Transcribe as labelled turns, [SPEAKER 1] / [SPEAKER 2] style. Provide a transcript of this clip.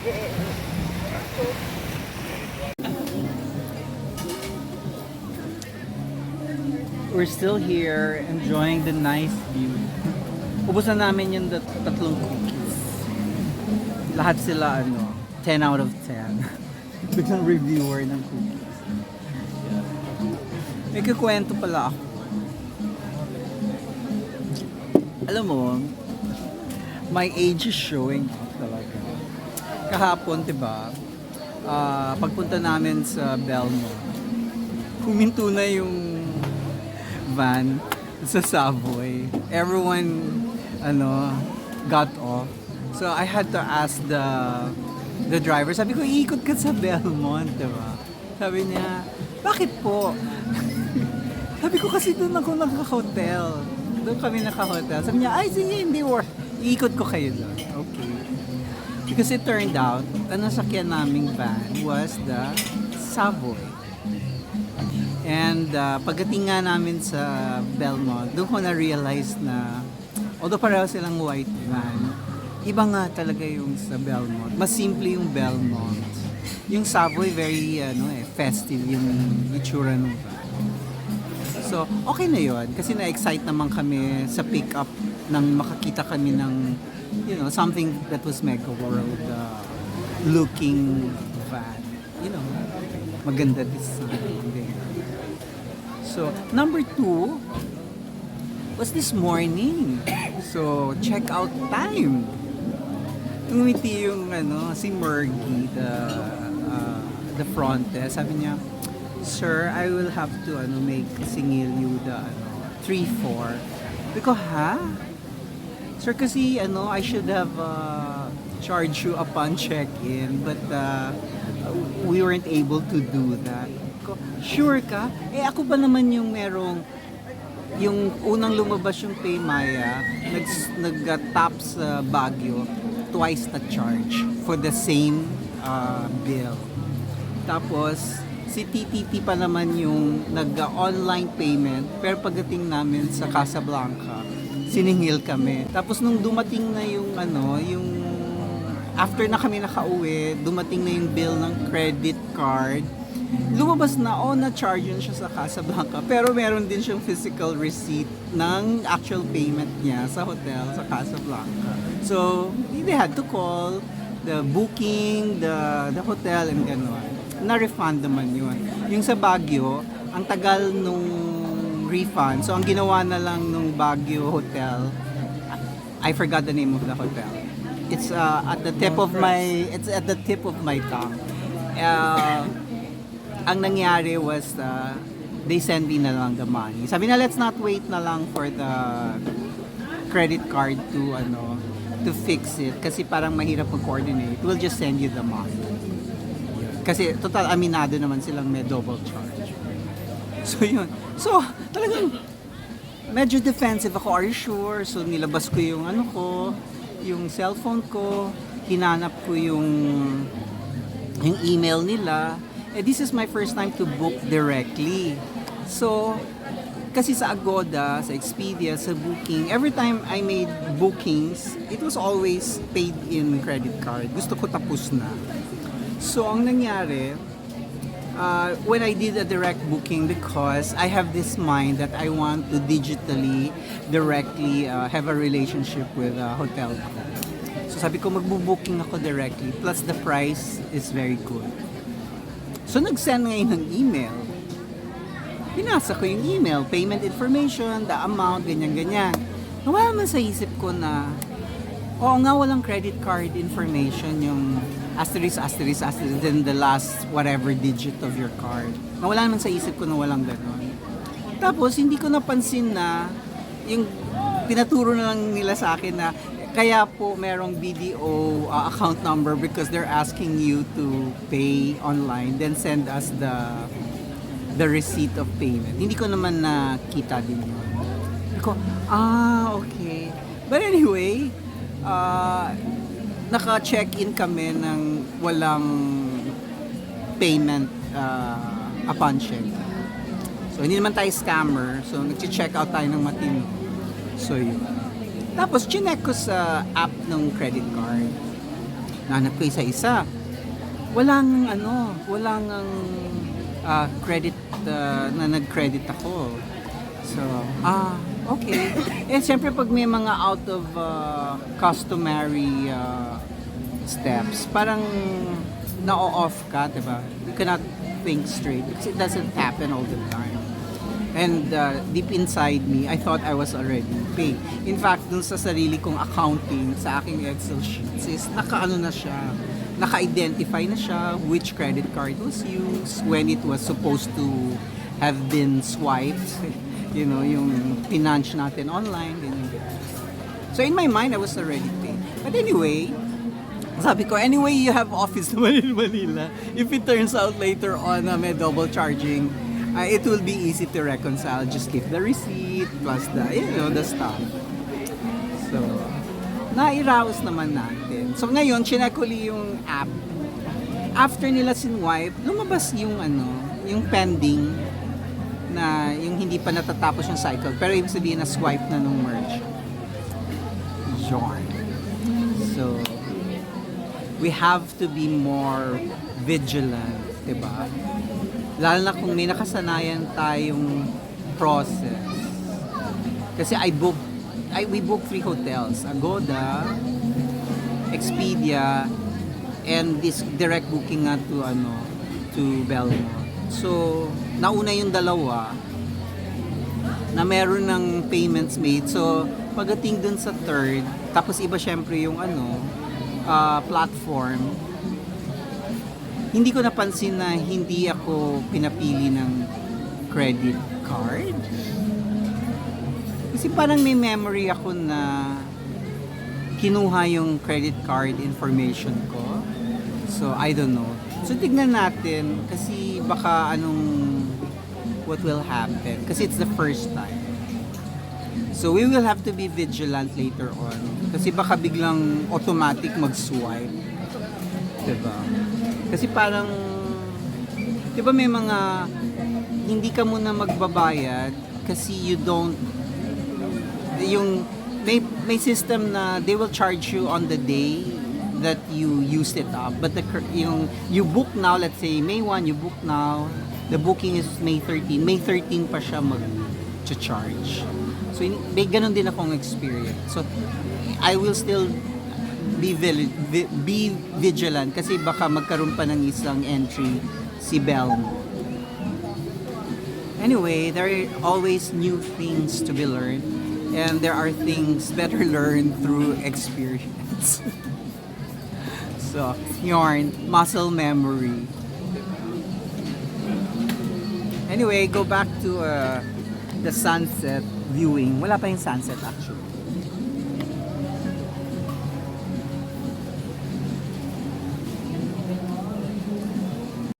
[SPEAKER 1] We're still here enjoying the nice view. Ubus na namin yung tatlong cookies. Lahat sila 10 out of 10. Biglang reviewer ng cookies. May kukwento pala ako. Alam mo, my age is showing off talaga. Kahapon, diba, pagpunta namin sa Belmont, huminto na yung van sa Savoy. Everyone, got off. So I had to ask the driver. Sabi ko, iikot ka sa Belmont, diba? Sabi niya, bakit po? Sabi ko, kasi doon ako naka-hotel. Doon kami naka-hotel. Sabi niya, ay sige, hindi worth. Iikot ko kayo doon. Okay. Because it turned out, ang nasakyan naming van was the Savoy. And pagdating nga namin sa Belmont, doon ko na-realize na although pareho silang white van, iba nga talaga yung sa Belmont. Mas simple yung Belmont. Yung Savoy, very festive yung itsura ng van. So, okay na yun. Kasi na-excite naman kami sa pick-up nang makakita kami ng something that was mega world looking van. Maganda design. So, number 2 was this morning. So, check out time. Tumiti yung si Mergy, the front desk. Sabi niya, "Sir, I will have to make singil you the 3-4." Because, ha? Sir, kasi I should have charged you upon check-in, but we weren't able to do that. Sure ka? Ako ba naman yung yung unang lumabas yung Paymaya, nag-tap sa Baguio, twice na charge for the same bill. Tapos, si TTT pa naman yung nag-online payment, pero pagdating namin sa Casablanca, siningil kami. Tapos nung dumating na yung after na kami nakauwi, dumating na yung bill ng credit card, lumabas na, na-charge yun siya sa Casablanca. Pero meron din siyang physical receipt ng actual payment niya sa hotel sa Casablanca. So, they had to call the booking, the hotel, and gano'n. Na-refund naman yun. Yung sa Baguio, ang tagal nung refund. So, ang ginawa na lang nung Baguio hotel, I forgot the name of the hotel. It's at the tip of my tongue. Ang nangyari was they send me na lang the money. Sabi na, let's not wait na lang for the credit card to fix it kasi parang mahirap mag-coordinate. We'll just send you the money. Kasi total aminado naman silang may double charge. So yun. So talagang medyo defensive ako. Are you sure? So nilabas ko yung yung cellphone ko, hinanap ko yung email nila. This is my first time to book directly. So, kasi sa Agoda, sa Expedia, sa Booking, every time I made bookings, it was always paid in credit card. Gusto ko tapos na. So, ang nangyari, when I did a direct booking, because I have this mind that I want to digitally, directly have a relationship with a hotel ko. So, sabi ko, magbo-booking ako directly, plus the price is very good. So, nag-send ngayon ng email. Binasa ko yung email, payment information, the amount, ganyan-ganyan. Nawala man sa isip ko na, oo nga, walang credit card information, yung asterisk, then the last whatever digit of your card. Nawala man sa isip ko na walang ganon. Tapos, hindi ko napansin na, yung pinaturo na lang nila sa akin na, kaya po merong BDO account number because they're asking you to pay online, then send us the receipt of payment. Hindi ko naman nakita din yun. Okay. But anyway, naka-check-in kami ng walang payment upon check. So, hindi naman tayo scammer. So, nag-check out tayo ng matino. So, yun. Tapos, chinek ko sa app ng credit card. Nahanap ko isa-isa. Walang credit na nag-credit ako. So, okay. Eh, siyempre pag may mga out of customary steps, parang na-off ka, diba? You cannot think straight because it doesn't happen all the time. And deep inside me, I thought I was already paid. In fact, dun sa sarili kong accounting, sa aking Excel sheets, is naka-ano na siya, naka-identify na siya which credit card was used, when it was supposed to have been swiped, you know, yung pinunch natin online, ganyan. So in my mind, I was already paid. But anyway, sabi ko, anyway, you have office naman in Manila. If it turns out later on na may double charging, it will be easy to reconcile. Just keep the receipt plus the, the stuff. So, nairaos naman natin. So ngayon, chinek uli yung app. After nila sinwipe, lumabas yung yung pending na yung hindi pa natatapos yung cycle. Pero ibig sabihin na swipe na nung merge. Yarn. So, we have to be more vigilant, diba? Lalo na kung may nakasanayan tayong process. Kasi we booked 3 hotels. Agoda, Expedia, and this direct booking nga to Belmont. So, nauna yung dalawa na meron ng payments made. So, pagdating dun sa third, tapos iba syempre yung platform, hindi ko napansin na hindi ako pinapili ng credit card. Kasi parang may memory ako na kinuha yung credit card information ko. So, I don't know. So, tignan natin kasi baka what will happen. Kasi it's the first time. So, we will have to be vigilant later on. Kasi baka biglang automatic mag-swipe. Diba? Kasi parang, di ba may mga, hindi ka muna magbabayad kasi you don't, may system na they will charge you on the day that you used it up. But you book now, let's say May 1, you book now, the booking is May 13. May 13 pa siya mag-charge. So, may ganun din akong experience. So, I will still be vigilant kasi baka magkaroon pa ng isang entry si Belmont. Anyway, there are always new things to be learned and there are things better learned through experience. So, yarn, muscle memory. Anyway, go back to the sunset viewing. Wala pa yung sunset actually.